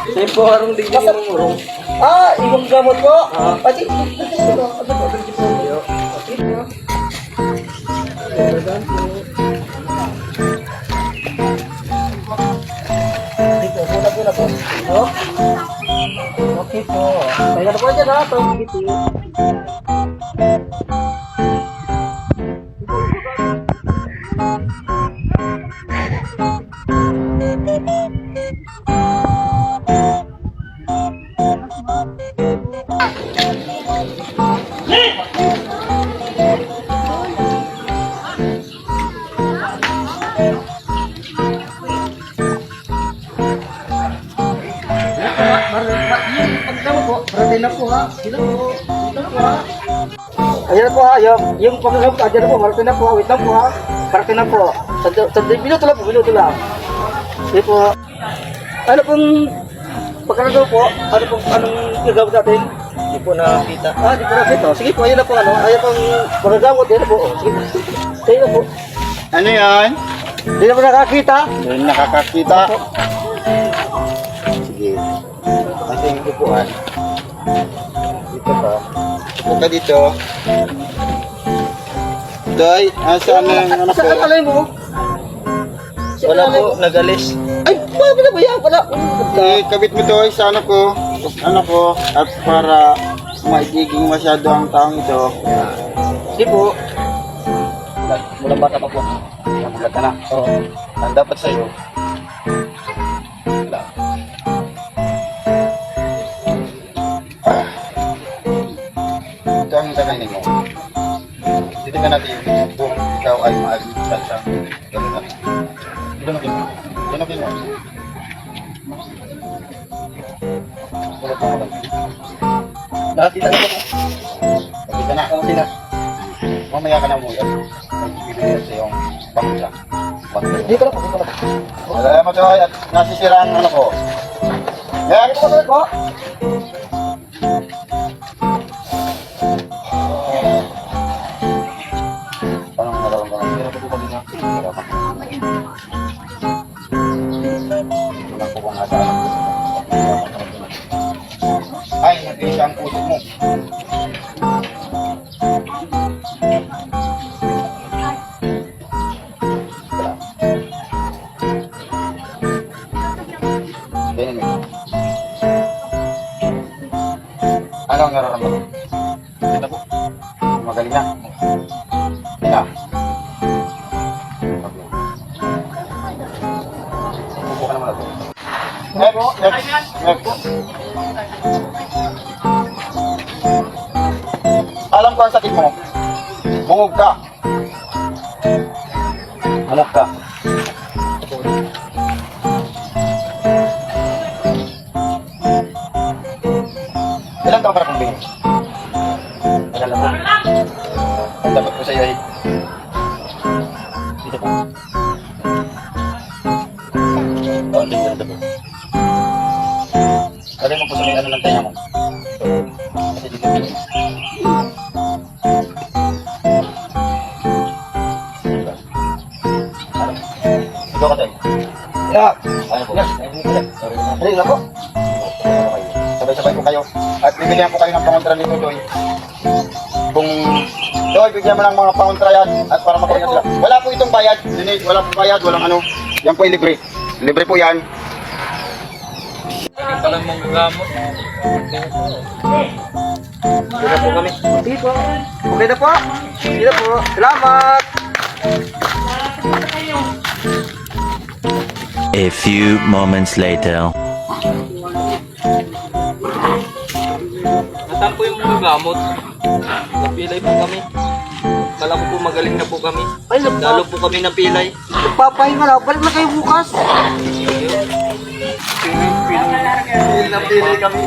Sa'yo po, harong digdig yung murong. Ah, ibang gamot po? Ah. Pati, ito. Dito, muna po. Ito. Okay po. Kaya na po dyan ha. Ito, ngiti. Yung pagkama po, parating na po ha. Dito po. Dito po ha. Ayan po ha, yung pagkakam po, ayan po, parating na po ha. Wait lang po ha. Parating na po. Sa minuto lang po, minuto lang. Sige po. Ano pong pagkakagawa po? Ano pong anong gagawin natin? Hindi po nakakita. Ah, di po nakita. Sige po, ayan na po ano. Ayan pong pagkakagawa, ayan na po. Sige po. Sige na po. Ano yan? Hindi na po nakakita. Hindi nakakakita. Sige. Kasi yung upuan. Dito ba? Upo ka dito. Doy, saan na yung anak ko? Saan alay mo? Wala po, nagalis. Ay, paano na ba yan? Wala. Kabit mo to sa anak ko. At para maigiging masyado ang taong ito. Sige po. Mula bata pa po. Magkat ka na. Oo. Ang dapat sa'yo. Ito ang kakainin mo. Dito ka natin kung ikaw ay maaligtan sa gano'n. Dunukin mo. Dunukin mo. Tulog mo lang. Nakakita na po. Pagkita na. Nakakita na. Mamaya ka na mo yan. Magbibigay sa iyong pamilya. Dito na po. Dito na po. Alam mo ito at nasisira ang ano ko. Next! Dito na po. Anong nararamdaman? Hirap ako pag hirap ako. Hirap ko bang asahan ko. Ay, nag-iisa ang puso mo. Ganyan mo. Ano ang nararamdaman? Ganda po. Magaling na. Na. Upo ka naman ako. Next. Alam ko ang sakit mo. Bungog ka. Hanap ka. Ilan taon ka na kong bingin? Alam mo. Ang dapat ko sa iyo ay dito po. Kaunting ganda po. Kali mo po sa may ano ng tenga mo. Kasi dito po. Ikaw ka tayo. Yeah. Ano po? Sorry na. Dali na po. Sabay-sabay po kayo. At bibigyan ko kayo ng pangontra nito, Doy. Kung Doy, bigyan mo ng mga pangontra yan at para makapahinga sila. Wala po itong bayad. Wala po bayad, walang ano. Yan po ay libre. Libre po yan. Hindi pala mong gamot. Dito na po kami. Dito. Okay na po. Dito na po. Salamat. A few moments later. Nasaan po yung mga gamot? Napilay po kami. Kala ko po magaling na po kami. Ay, Lalo po kami napilay. nagpapahinga na. Balik na kayo bukas. Napilay kami.